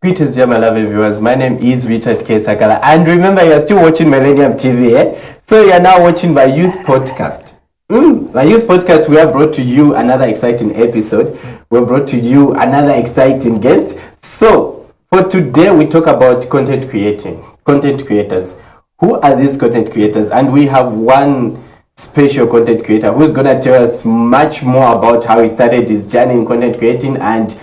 Greetings, my lovely viewers. My name is Richard K. Sakala. And remember, you are still watching Millennium TV, eh? So you are now watching my youth podcast. My youth podcast, we have brought to you another exciting episode. We have brought to you another exciting guest. So for today, we talk about content creators. Who are these content creators? And we have one special content creator who's going to tell us much more about how he started his journey in content creating. And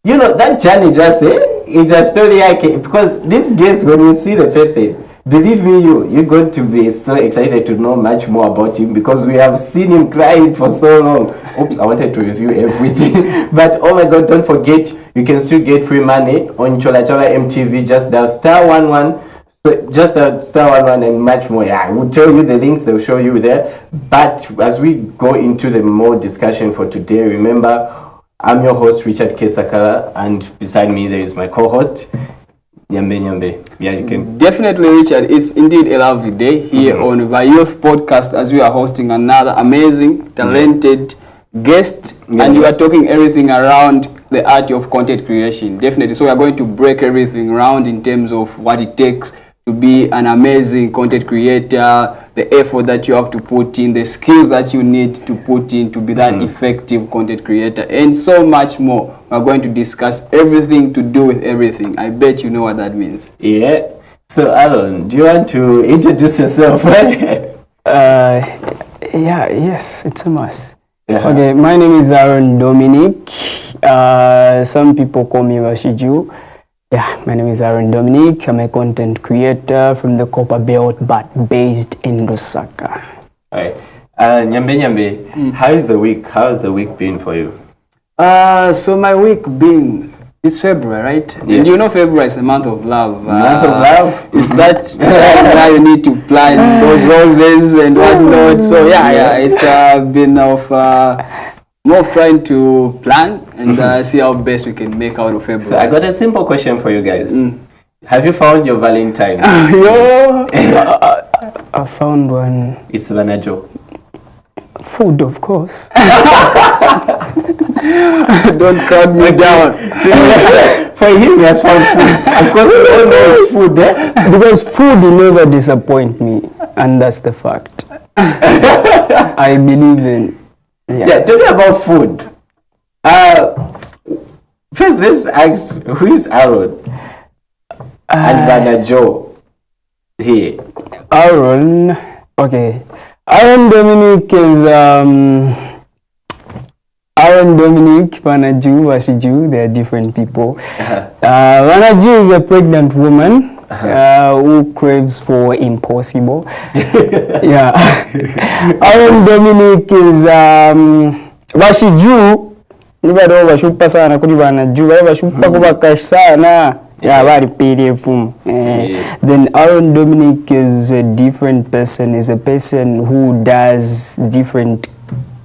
you know, that journey just, it's a story because this guest, when you see the person, believe me, you're going to be so excited to know much more about him because we have seen him crying for so long. Oops, I wanted to review everything. But oh my God, don't forget, you can still get free money on Chola Chola MTV. Just dial *11. So just *11 and much more. Yeah, I will tell you the links, they'll show you there. But as we go into the more discussion for today, remember, I'm your host, Richard K. Sakala, and beside me there is my co-host, Nyambe. Yeah, you can. Definitely, Richard. It's indeed a lovely day here on my youth podcast as we are hosting another amazing, talented guest, and you are talking everything around the art of content creation. Definitely. So we are going to break everything around in terms of what it takes to be an amazing content creator, the effort that you have to put in, the skills that you need to put in to be that effective content creator, and so much more. We're going to discuss everything to do with everything. I bet you know what that means. Yeah. So, Aaron, do you want to introduce yourself? Yes, it's a must. Yeah. Okay, my name is Aaron Dominic. Some people call me Rashiju. Yeah, my name is Aaron Dominic. I'm a content creator from the Copper Belt, but based in Lusaka. All right. Nyambe, how is the week? How has the week been for you? So my week been, it's February, right? Yeah. And you know February is a month of love. Month of love? It's that now you need to plant those roses and whatnot. So yeah, it's been more of trying to plan and see how best we can make out of February. So I got a simple question for you guys. Have you found your Valentine? I found one. It's Vanajo. Food, of course. Don't cut me down. For him, he has found food. Of course, we all know it's food, eh? Because food will never disappoint me, and that's the fact. I believe in. Yeah, talking about food. First, let's ask, who is Aaron? And Vanajo here. Aaron, okay. Aaron Dominic is Aaron Dominic, Vanaju, Vashiju, they are different people. Vanaju is a pregnant woman who craves for impossible. Yeah. Aaron Dominic is Vashiju, nibado vashupa sana kuri Vanaju, vashupa kuba cash sana. Yeah, very PDF. Then Aaron Dominic is a different person, is a person who does different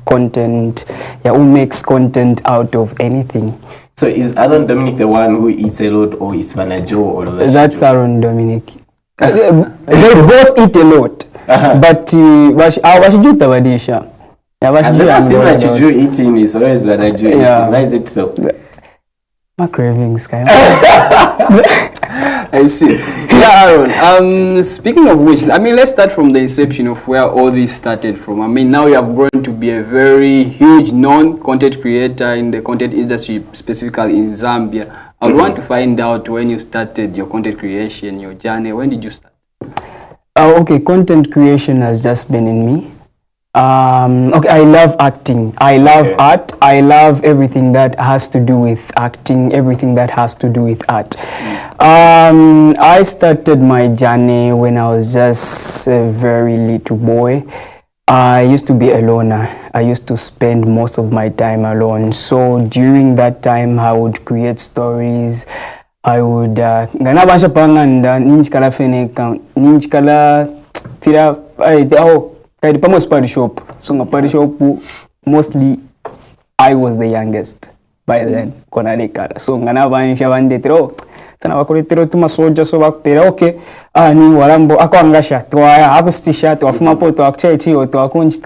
content, who makes content out of anything. So is Aaron Dominic the one who eats a lot, or is Vanajo or Vashiju? That's Aaron Dominic. They both eat a lot, but Vashiju tabadisha. I've never seen Vashiju eating, is always Vanajo eating. Why is it so? My cravings, kind I see. Yeah, Aaron. Speaking of which, let's start from the inception of where all this started from. Now you have grown to be a very huge known content creator in the content industry, specifically in Zambia. I would want to find out when you started your content creation, your journey. When did you start? Okay, content creation has just been in me. Okay, I love acting. I love art. I love everything that has to do with acting, everything that has to do with art. I started my journey when I was just a very little boy. I used to be a loner. I used to spend most of my time alone. So during that time, I would create stories. I would party shop. So party shop, mostly I was the youngest by then. So sana bakuletera tuma soja so bakupera okay ni walambo akwangasha twaya akustisha twafuma po twakuchechi twakunchi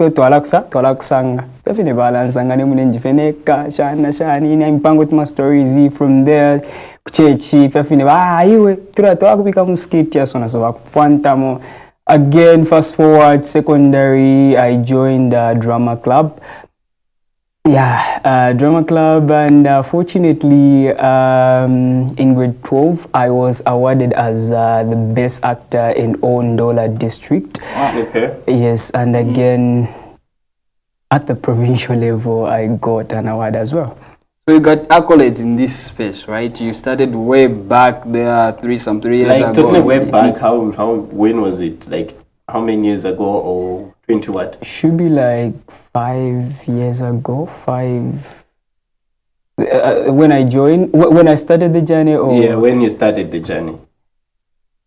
twalakusanga tafine balansanga ne munenji feneka shani ni mpango tuma stories from there kuchechi tafine iwe twakubika muskiti yasona so bakufantamo. Again, fast forward, secondary, I joined a drama club. Drama club, and fortunately, in grade 12, I was awarded as the best actor in Ondola district. Okay. Yes, and again, at the provincial level, I got an award as well. So you got accolades in this space, right? You started way back there, 3 years ago. Totally way back. When was it? Like how many years ago, or 20 what? Should be like 5 years ago. When I joined, when I started the journey. When you started the journey.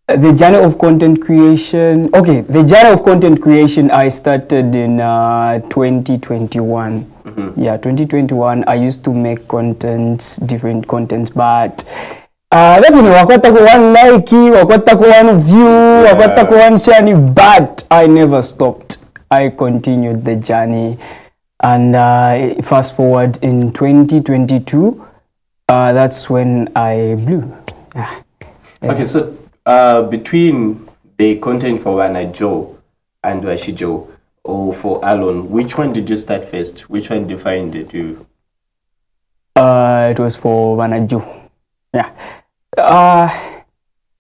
The journey of content creation. Okay, the journey of content creation I started in 2021. Yeah, 2021. I used to make different contents, but definitely wakwata ko one like, wakwata ko one view, wakwata ko one share, but I never stopped. I continued the journey, and fast forward in 2022, that's when I blew. Okay, so between the content for Wana Joe and Washijo, or for Alon, which one did you start first? Which one defined it you? It was for Vanaju. Yeah.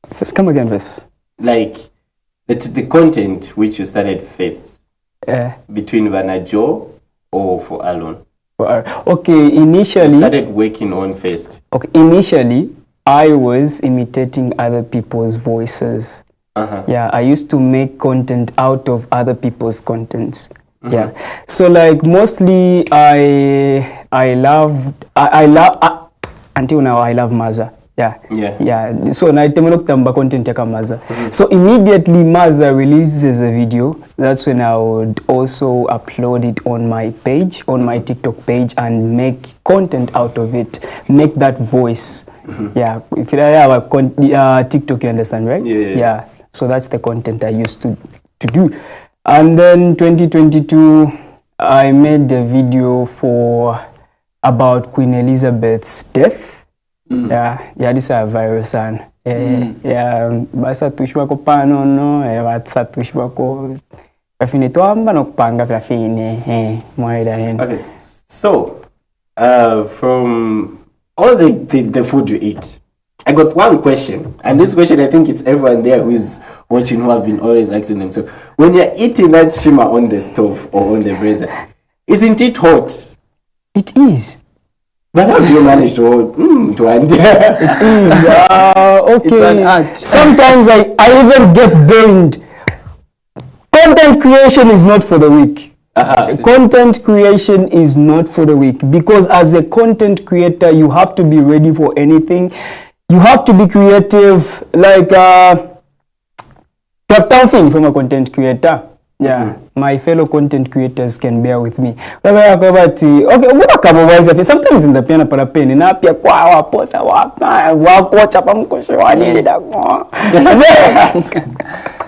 First, come again first. Like, the content which you started first. Between Vanajo or for Alon? Okay, initially... You started working on first. Okay, initially, I was imitating other people's voices. Yeah, I used to make content out of other people's contents. Yeah, so like mostly I love until now I love Maza. Yeah. So na itemelo kutamba content yaka Maza. So immediately Maza releases a video. That's when I would also upload it on my page, on my TikTok page, and make content out of it. Make that voice. Yeah, if you have a TikTok, you understand, right? Yeah. So that's the content I used to do. And then 2022, I made a video about Queen Elizabeth's death. Yeah, this is a virus and basa tushwa ko pano no basa tushwa ko afine to amba no kupanga afine Mwela hen. Okay, so from all the food you eat, I got one question, and this question I think it's everyone there who is watching who have been always asking them. So when you're eating that shima on the stove or on the brazier, isn't it hot? It is. But how do you manage to hold to it is okay. It's an art. Sometimes I even get burned. Content creation is not for the weak. Content creation is not for the weak, because as a content creator you have to be ready for anything. You have to be creative, like top-down thing from a content creator. Yeah, my fellow content creators can bear with me. Okay, sometimes in the piano para pen na pia kwa waposa wakocha pamkoshe wanilida.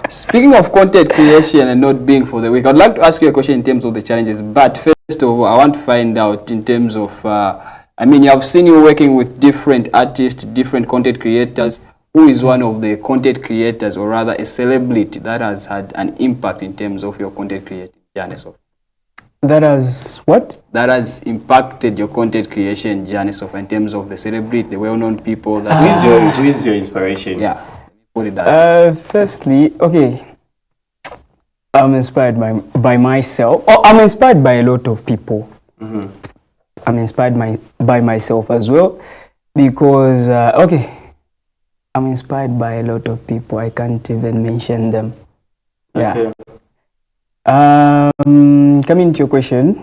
Speaking of content creation and not being for the weak, I'd like to ask you a question in terms of the challenges. But first of all, I want to find out in terms of, I mean, I've seen you working with different artists, different content creators. Who is one of the content creators, or rather a celebrity, that has had an impact in terms of your content creating journey? So that has what? That has impacted your content creation journey so far, in terms of the celebrity, the well-known people. That who is your inspiration? Yeah. Put it that. Firstly, okay, I'm inspired by myself. I'm inspired by a lot of people. I'm inspired by myself as well, because okay, I'm inspired by a lot of people. I can't even mention them. Yeah. Okay. Coming to your question,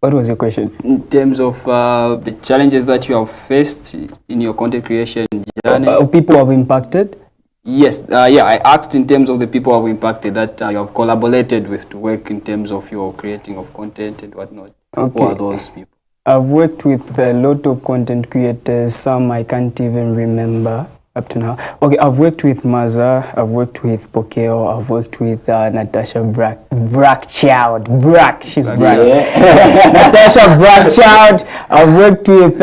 what was your question? In terms of the challenges that you have faced in your content creation journey. People have impacted? Yes. Yeah, I asked in terms of the people who have impacted that you have collaborated with to work in terms of your creating of content and whatnot. Okay. Who are those people? I've worked with a lot of content creators. Some I can't even remember up to now. Okay, I've worked with Maza, I've worked with Pokeo, I've worked with Natasha Brackchild. She's Brack. Natasha Brackchild. I've worked with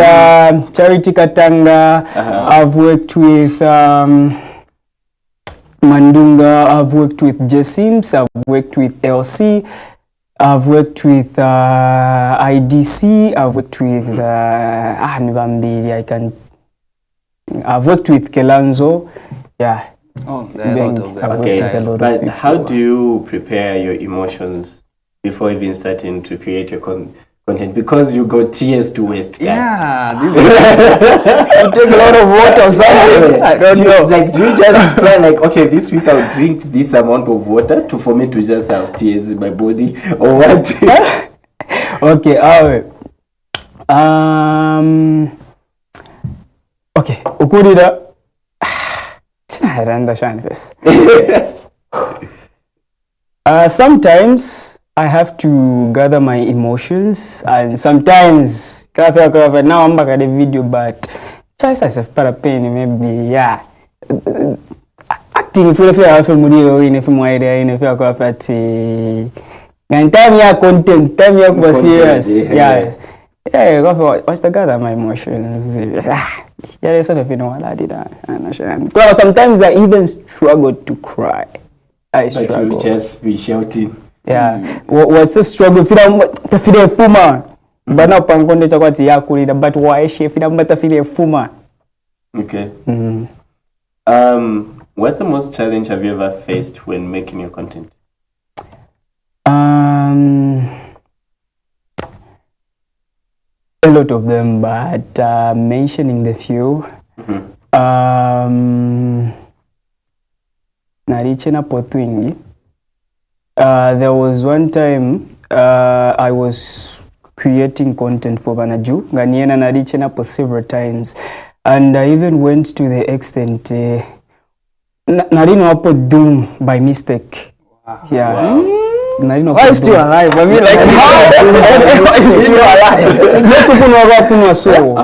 Charity Katanga. I've worked with Mandunga. I've worked with Jesims. I've worked with LC. I've worked with IDC. I've worked with Nivambili. I've worked with Kelanzo. Yeah. Oh, there are a lot of them. Okay, but how do you prepare your emotions before even starting to create your content? Because you got tears to waste, guy. Yeah, this you take a lot of water or something. I don't know. Like, do you just plan like, okay, this week I'll drink this amount of water for me to just have tears in my body, or what? Okay, okay, ukurira sinaranda shanfes. Sometimes I have to gather my emotions, and sometimes now I'm back at the video, but just as if para pain maybe yeah. Acting if you feel muri in if you in if you go fati. And time ya content, time ya was serious. Yeah. Yeah, what's the gather my emotions? Yeah, sort of, you know what I did. Sometimes I even struggle to cry. But you just be shouting. Yeah. What's the struggle? Feel fuma. But now pangonde chakwati ya kulida. But why she feel but feel fuma? Okay. What's the most challenge have you ever faced when making your content? A lot of them, but mentioning the few. Narichena potwingi. There was one time I was creating content for Banaju. Ganiena narichena po several times, and I even went to the extent narino apo doom by mistake. Wow. Yeah. Wow. Why is still alive? I mean, like, how is still alive? Let's open our so.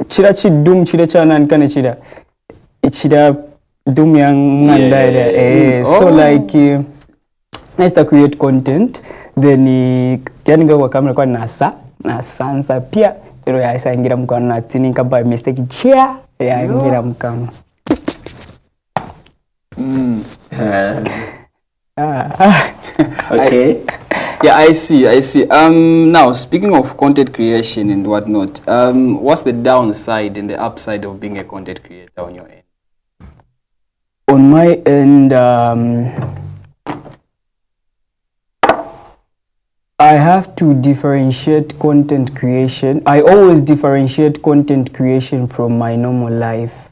Chira chidum chira chana nkane chira. Chira dum yang nganda. So like, I start create content. Then yani kwa kamera kwa nasa pia. Pero ya isa ingira mkono na tininka by mistake chia ya ingira mkono. Okay. I see. Now speaking of content creation and whatnot, what's the downside and the upside of being a content creator on your end? On my end, I have to differentiate content creation. I always differentiate content creation from my normal life.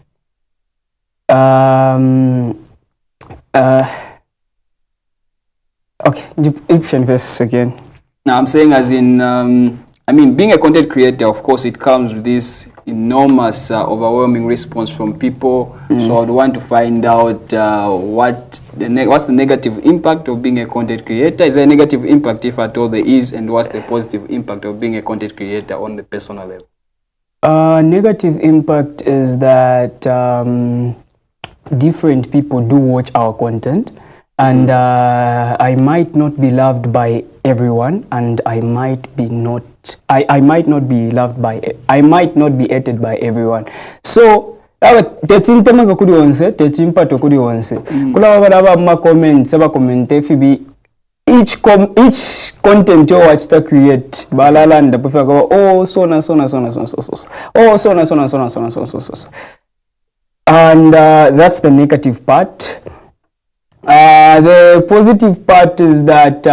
Okay, Egyptian verse again. Now I'm saying as in, I mean, being a content creator, of course, it comes with this enormous, overwhelming response from people. So I'd want to find out what's the negative impact of being a content creator. Is there a negative impact, if at all there is, and what's the positive impact of being a content creator on the personal level? Negative impact is that different people do watch our content. And I might not be loved by everyone, and I might not be loved by, I might not be hated by everyone. So tetintema kuri onse tetimpa kuri onse kula baba ma comments aba comment FB each content you watch to create balala and prefer go oh so na and that's the negative part. The positive part is that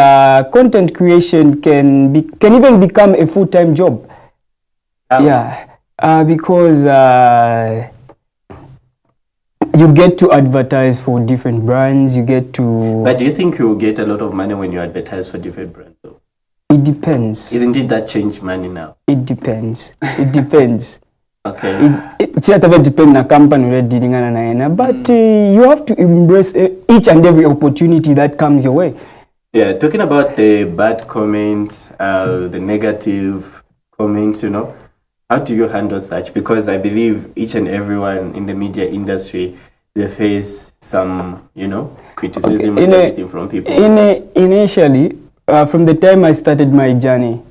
content creation can even become a full-time job. Because you get to advertise for different brands. You get to. But do you think you will get a lot of money when you advertise for different brands, though? It depends. Isn't it that change money now? It depends. It depends. Okay. It depends on company we're dealing with, but you have to embrace each and every opportunity that comes your way. Yeah, talking about the bad comments, the negative, comments, how do you handle such? Because I believe each and everyone in the media industry, they face some, criticism and everything from people. Initially, from the time I started my journey,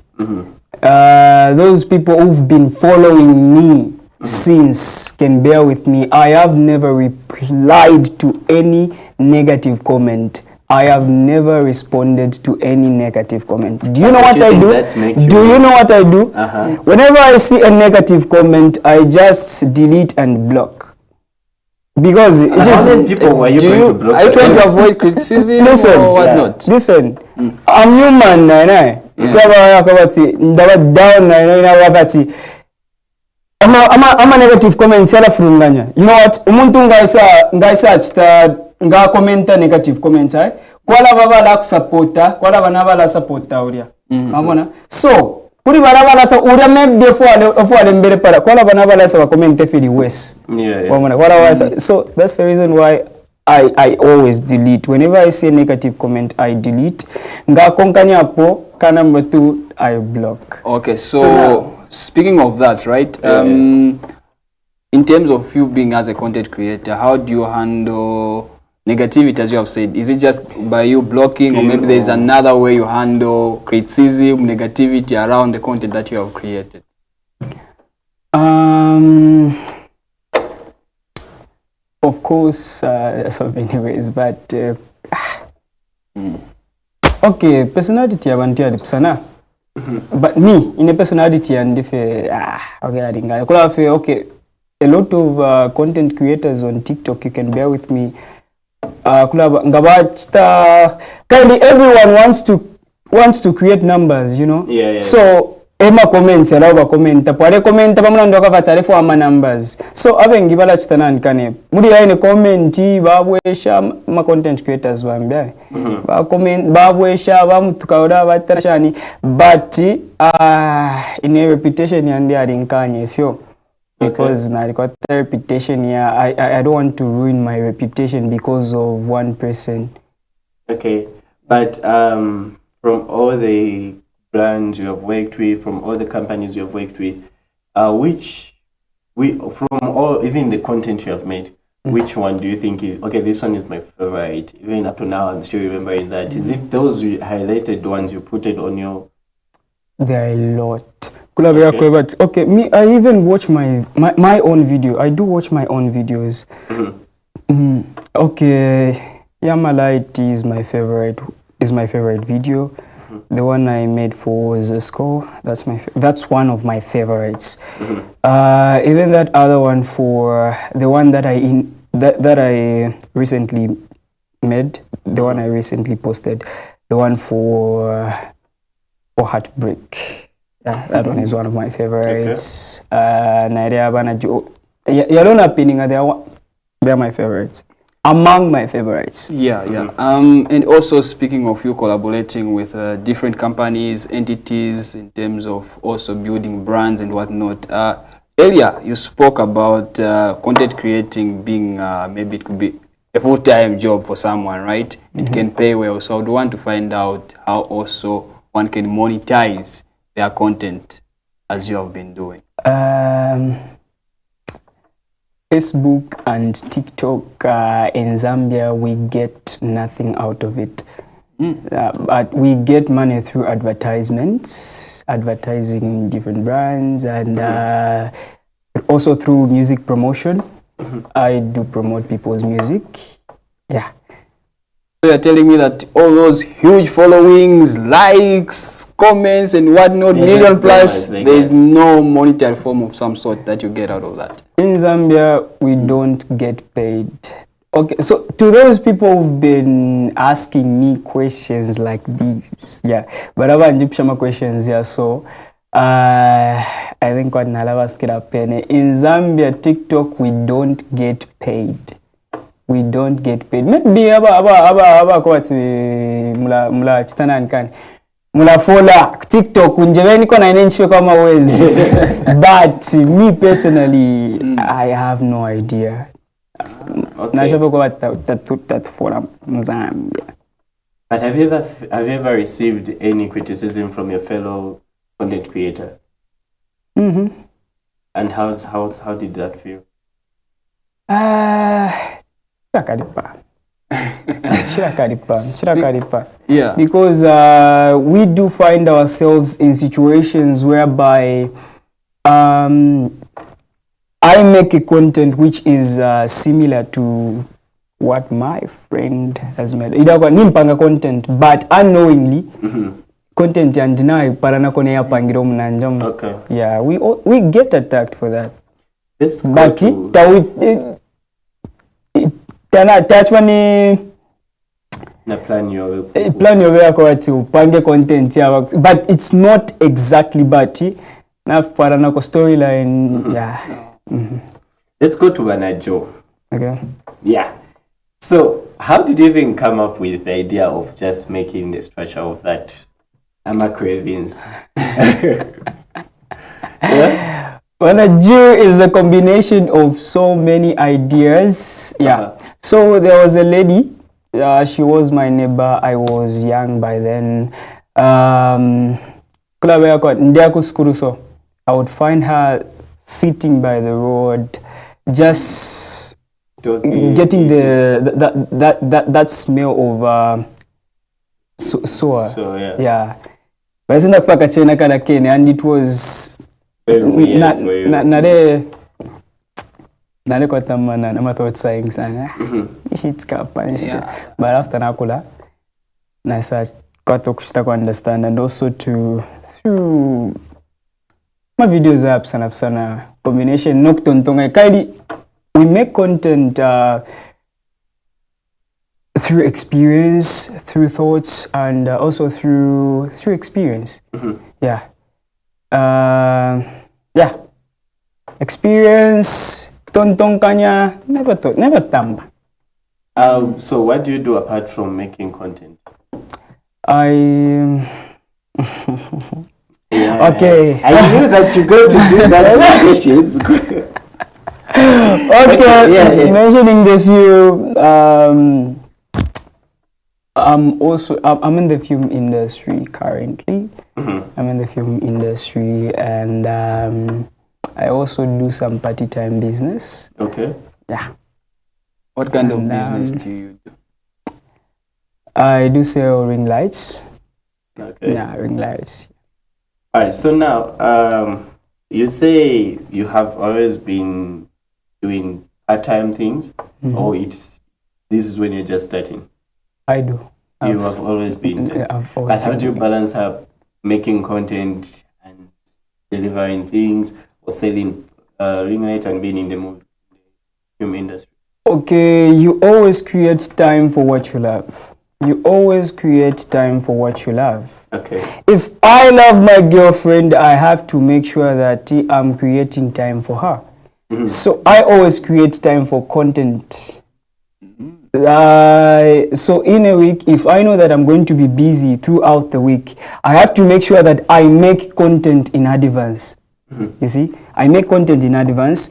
those people who've been following me since can bear with me. I have never replied to any negative comment. I have never responded to any negative comment. Do you know what I do? Do you know what I do? Whenever I see a negative comment, I just delete and block. Because it is people were you going to block? Are you trying to avoid criticism or whatnot? Listen, I'm human, I'm a negative comment yala fulunganya. You know what? Umuntu ngaisa achita nga commenta negative comment ai. Kwala baba la kusupporta, kwala bana bala supporta uria. Mabona. So, kuri bala bala sa uria maybe before mbere para. Kwala bana bala sa comment feel worse. Mabona. Kwala so that's the reason why I always delete. Whenever I see a negative comment, I delete. Nga konkanya po kana mtu I block. Okay, so speaking of that, right? In terms of you being as a content creator, how do you handle negativity, as you have said? Is it just by you blocking, or maybe there's another way you handle criticism, negativity around the content that you have created? Of course, so many ways, but okay, personality abantu yalipsana. But me, in a personality and if okay, a lot of content creators on TikTok, you can bear with me. Kindly everyone wants to create numbers, So Emma comments, allow comment, pare comment, pamuna kavatare for ama numbers. So abengi bala chitana nkane. Muri ine commenti babwesha ma content creators bambia. Ba comment babwesha bamutukaura batarashani, but in a reputation yandi arinkanye fyo. Because I got the reputation I don't want to ruin my reputation because of one person. Okay. But from all the brands you have worked with, from all the companies you have worked with, from all, even the content you have made, which one do you think is, okay, this one is my favorite, even up to now I'm still remembering that. Is it those highlighted ones you put it on your... There are a lot. Okay, me, I even watch my own video. I do watch my own videos. Okay, Yamalite is my favorite video. The one I made for Zesco, that's one of my favorites. Even that other one for the one that I recently made, the one I recently posted, the one for Heartbreak. Yeah, that one is one of my favorites. They're my favorites. Among my favorites. Yeah. And also speaking of you collaborating with different companies, entities, in terms of also building brands and whatnot. Earlier, you spoke about content creating being maybe it could be a full-time job for someone, right? It can pay well. So I would want to find out how also one can monetize their content as you have been doing. Facebook and TikTok in Zambia, we get nothing out of it. But we get money through advertisements, advertising different brands, and also through music promotion. I do promote people's music. Yeah. So you're telling me that all those huge followings, likes, comments and whatnot, million plus, there is no monetary form of some sort that you get out of that? In Zambia, we don't get paid. Okay, so to those people who've been asking me questions like these, but I've Egyptian questions, so I think what Nalawas get a penny. In Zambia, TikTok, we don't get paid. We don't get paid. Maybe mula chitana nkani. Mula fola TikTok unjeveni kwa na inenchiwe kama wezi. But me personally, I have no idea. Nashope kwa tatufola Mozambia. But have you ever received any criticism from your fellow content creator? And how did that feel? Shirakaripa. Yeah. Because we do find ourselves in situations whereby I make a content which is similar to what my friend has made. Idakwa nimpanga content, but unknowingly content yandina parana kone yapangiro mnanjam. Okay. Yeah, we get attacked for that. Let's go But to... tana attachment na plan your yako ati upange content ya, but it's not exactly but na parana ko storyline. Yeah. Let's go to Banajo. Okay. Yeah. So, how did you even come up with the idea of just making the structure of that Ama Cravings? Yeah? Banajo is a combination of so many ideas. Yeah. So there was a lady. She was my neighbor. I was young by then. I would find her sitting by the road, just getting that smell of sour. So Yeah. But and it was very weird for you. my thoughts saying sana. But after nakula, nasa got to understand, and also through my videos apps and sana combination noktontonga kaidi. We make content through experience, through thoughts, and also through experience. Yeah. Yeah. Experience, tontong kanya, never tamba. So what do you do apart from making content? Okay. I knew that you're going to do that to questions. Okay, mentioning the few, I'm in the film industry currently. I'm in the film industry, and I also do some party time business. Okay. Yeah. What kind of business do you do? I do sell ring lights. Okay. Yeah, ring lights. All right. So now, you say you have always been doing part-time things, or this is when you're just starting? I do. You have always been there. But how do you balance up making content and delivering things, or selling ring light and being in the film industry? Okay, you always create time for what you love. You always create time for what you love. Okay. If I love my girlfriend, I have to make sure that I'm creating time for her. So I always create time for content. So in a week, if I know that I'm going to be busy throughout the week, I have to make sure that I make content in advance. You see, I make content in advance.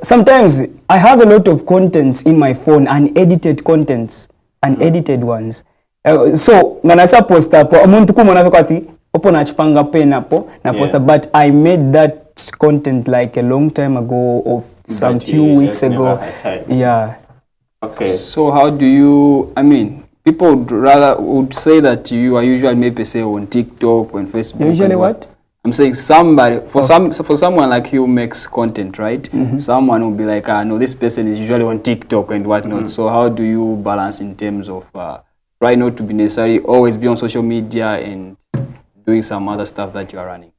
Sometimes I have a lot of contents in my phone, unedited contents, unedited ones. So manasa posta po umuntu kumona kwati opo nachipanga pena po na posta, but I made that content like a long time ago, of some few weeks ago. Yeah. Okay. So how do you, I mean, people would say that you are usually maybe say on TikTok, on Facebook. Usually what? I'm saying somebody, for someone like you who makes content, right? Someone will be like, no, this person is usually on TikTok and whatnot. So how do you balance in terms of try not to be necessarily always be on social media and doing some other stuff that you are running?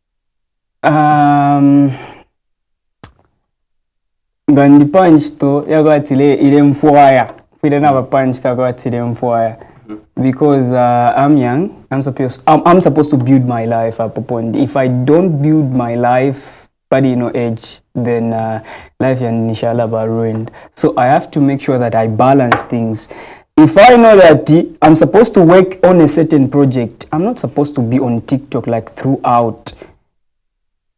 Gandi punch to yagatile ile mfuaya. Fide na punch to yagatile mfuaya. Because I'm young, I'm supposed to build my life up upon. If I don't build my life by age, then life and inshallah are ruined. So I have to make sure that I balance things. If I know that I'm supposed to work on a certain project, I'm not supposed to be on TikTok like throughout.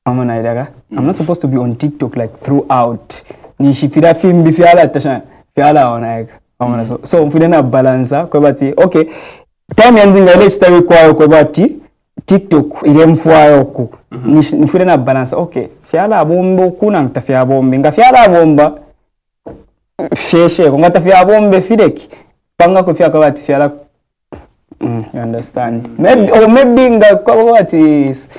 I'm not supposed to be on TikTok like throughout. Nishifira film bifiala tasha fiala onaga. So mfide na balance kwa bati okay time yanzinga ile story kwa bati TikTok ile mfuayo ku nifure na balance okay fyala bombo kuna ngitafya bombe ngafyala bomba sheshe ngata fya bombe fileki panga ko fya kabati fyala you understand maybe what is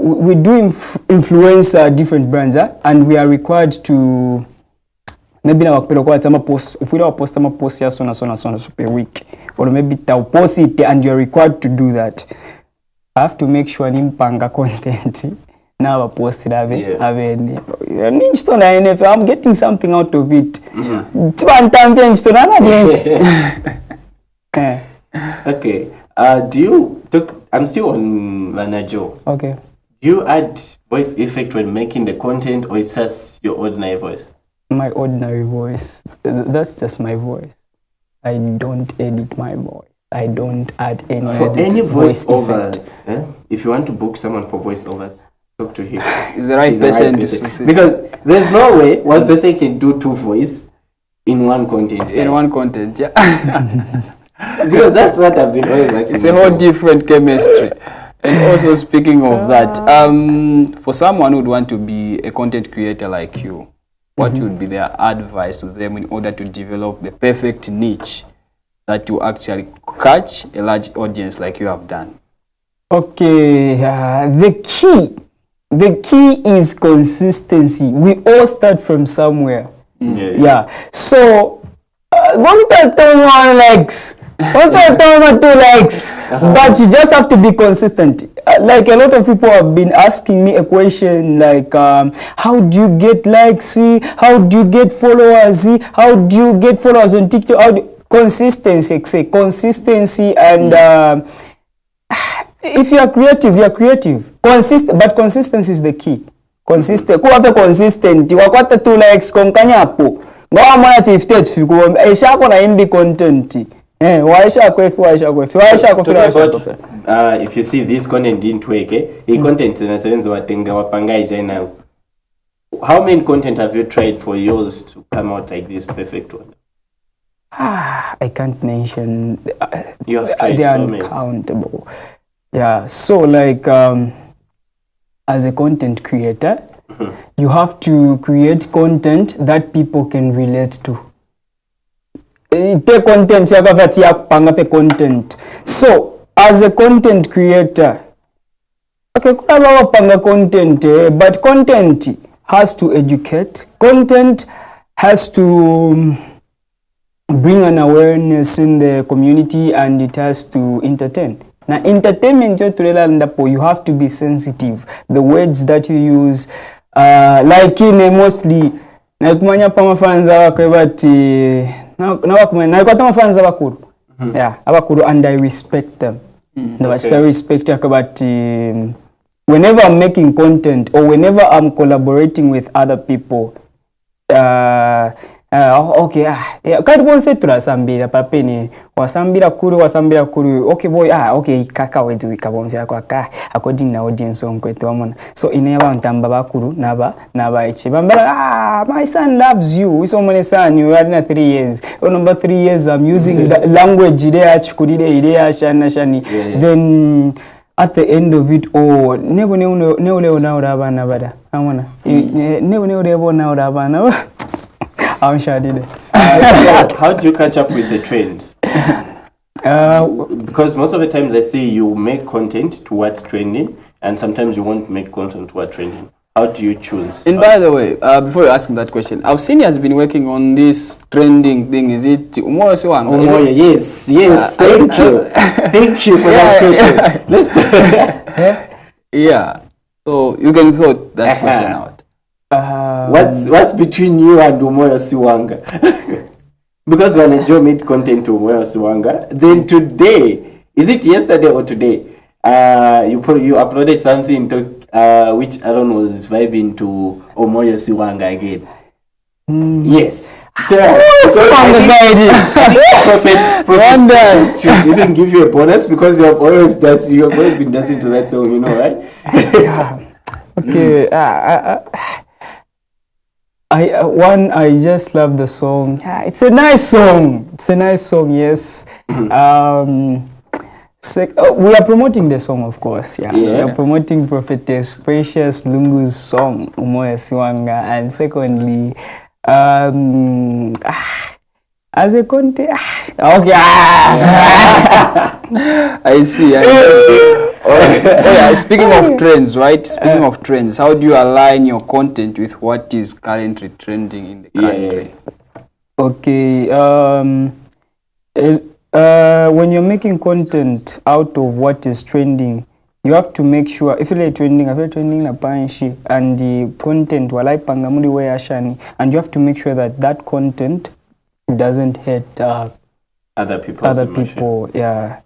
we do influence different brands and we are required to maybe na wakupelo kwa tama post ufira post ama post ya sona per week or maybe ta post it and you are required to do that. I have to make sure nimpanga content now post it I'm getting something out of it. Okay. Do you I'm still on Manajo. Okay. Do you add voice effect when making the content or it's just your ordinary voice? My ordinary voice. That's just my voice. I don't edit my voice. I don't add any voice-over. If you want to book someone for voice-overs, talk to him. Is the right person to succeed. Because there's no way one person can do two voice in one content. In one content, yeah. Because that's what I've been always asking. It's a whole different chemistry. And also speaking of that, for someone who would want to be a content creator like you, what would be their advice to them in order to develop the perfect niche that you actually catch a large audience like you have done? Okay, the key is consistency. We all start from somewhere. Yeah. So, most of the time one likes, most of the time 2 likes, but you just have to be consistent. Like a lot of people have been asking me a question like, how do you get likes? How do you get followers? How do you get followers on TikTok? Consistency and if you are creative, you are creative. But consistency is the key. Consistent. Kuwa consistent. Wakwata 2 likes konkanyapo. Ngawa mwana tiftet fiku. Aisha ko na imbi content. Waisha kwefu. If you see this content didn't work, content na sevenzo watenga wapanga ijana. How many content have you tried for yours to come out like this perfect one? I can't mention. You have tried they are so many. uncountable. Yeah, so like as a content creator, you have to create content that people can relate to. Take content, content. So as a content creator, okay, content, but content has to educate. Content has to bring an awareness in the community, and it has to entertain. Now, entertainment, you have to be sensitive. The words that you use, like in mostly, yeah, and I respect them. I respect about whenever I'm making content or whenever I'm collaborating with other people. Okay, kadi bonse turasambira papeni wasambira kuru okay boy okay kaka wetu wikabonfya kwa according na audience on kwetu amona so ineba ntamba bakuru naba eche bambala my son loves you so many son you are na 3 years number 3 years I'm using the language ile achukulile ile ashana then at the end of it all nebo ne na urabana bada amona nebo ne urabona urabana. I'm sure I did it. How do you catch up with the trends? Because most of the times I see you make content towards trending, and sometimes you won't make content towards trending. How do you choose? And by the way, before you ask him that question, I've seen he has been working on this trending thing. Is it Mwela Siwanga? Yes. Thank you. Thank you for that question. Let's do it. Yeah. So you can sort that question out. What's between you and Mwela Siwanga? Because when Joe made content to Mwela Siwanga, then today, is it yesterday or today? You uploaded something to which Aaron was vibing to Mwela Siwanga again. Yes. Prophet should even give you a bonus because you have always been dancing to that song, you know, right? Okay. I just love the song. It's a nice song. Yes. we are promoting the song, of course. Yeah. We Yeah. are promoting Prophetess Precious Lungu's song, Umoya Siwanga. And secondly, as a content, okay. I see. Oh, yeah, speaking of trends, right? Speaking of trends, how do you align your content with what is currently trending in the country? Okay. When you're making content out of what is trending, you have to make sure if you're trending na panshi and the content walai pangamuli we ashani, and you have to make sure that that content doesn't hurt Other people. Yeah.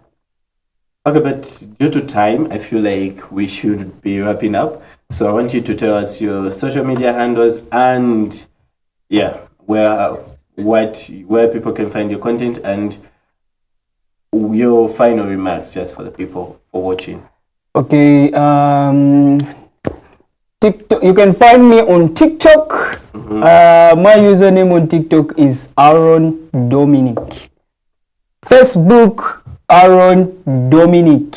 Okay, but due to time, I feel like we should be wrapping up. So I want you to tell us your social media handles and where people can find your content and your final remarks just for the people for watching. Okay, TikTok. You can find me on TikTok. My username on TikTok is Aaron Dominic. Facebook, Aaron Dominic.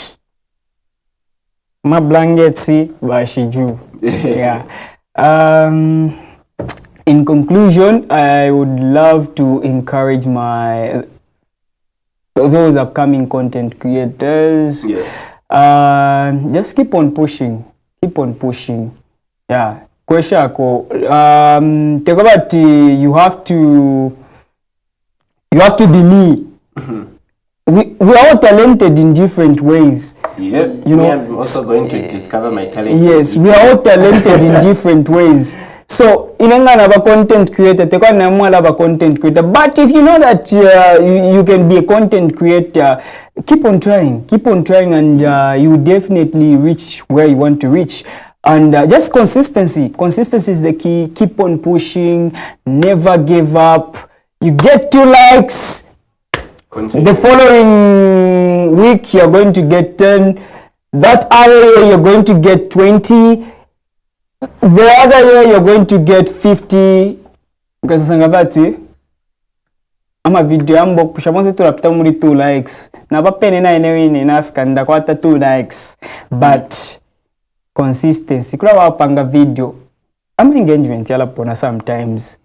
My blankets, Bashiju. Yeah. In conclusion, I would love to encourage those upcoming content creators. Yeah. Just keep on pushing. Yeah. Question take about you have to be me. We are all talented in different ways. Yeah. You know, I'm also going to discover my talent. Yes, we are all talented in different ways. So, inanga na content creator, teko na mwala ba content creator. But if you know that you can be a content creator, keep on trying, and you definitely reach where you want to reach. And just consistency. Consistency is the key. Keep on pushing. Never give up. You get 2 likes. Continue. The following week, you're going to get 10. That other year, you're going to get 20. The other year, you're going to get 50. Because sangavati, ama video ambo kushamonse tulapita muri 2 likes. Na bapene na enewe in Africa ndakwata 2 likes. But consistency. Kula wapanga video. Ama engagement yala pona sometimes.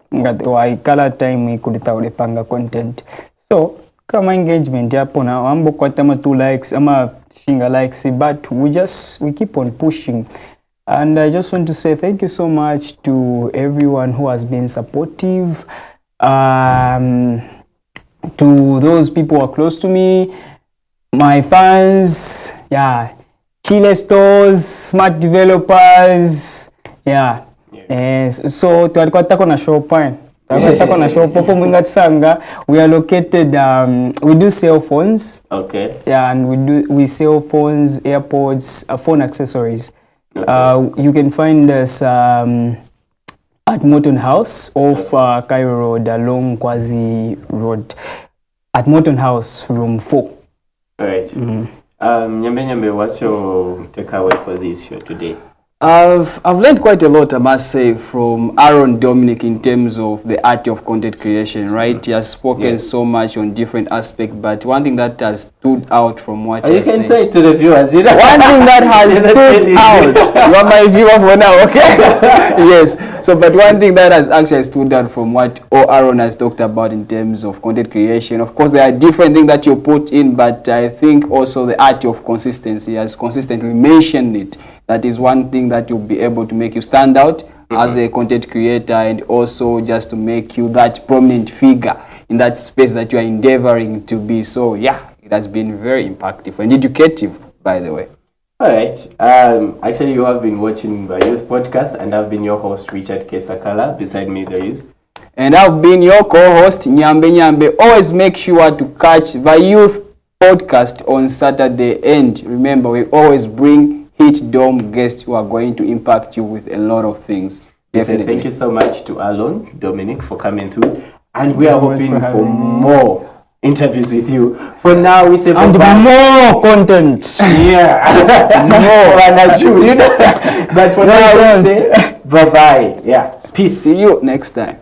Waikala time kudita ulepanga content. So, kama engagement yapo na ambo kwa tama 2 likes ama shinga likes, but we keep on pushing. And I just want to say thank you so much to everyone who has been supportive, to those people who are close to me, my fans, Chile stores, smart developers, so tulikuwa tako na show point. We are located, we do cell phones. Okay. Yeah, and we sell phones, AirPods, phone accessories. Okay. You can find us at Morton House off Cairo Road along Kwazi Road. At Morton House, room 4. Right. Nyambe, what's your takeaway for this show today? I've learned quite a lot, I must say, from Aaron Dominic in terms of the art of content creation, right? He has spoken so much on different aspects, but one thing that has stood out from what he said. You can say it to the viewers. One thing that has stood out. You are my viewer for now, okay? Yes. So, but one thing that has actually stood out from what Aaron has talked about in terms of content creation, of course, there are different things that you put in, but I think also the art of consistency has consistently mentioned it. That is one thing that will be able to make you stand out as a content creator, and also just to make you that prominent figure in that space that you are endeavoring to be. So yeah, it has been very impactful and educative, by the way. All right. Actually, you have been watching the Youth Podcast, and I've been your host, Richard K. Sakala. Beside me, there is. And I've been your co-host, Nyambe. Always make sure to catch the Youth Podcast on Saturday. And remember, we always bring hit dome guests who are going to impact you with a lot of things. Definitely. Thank you so much to Aaron Dominic for coming through, and we are hoping for more interviews with you. For now, we say and bye-bye. More content. Yeah, more. You know. But for now, we say bye bye. Yeah, peace. See you next time.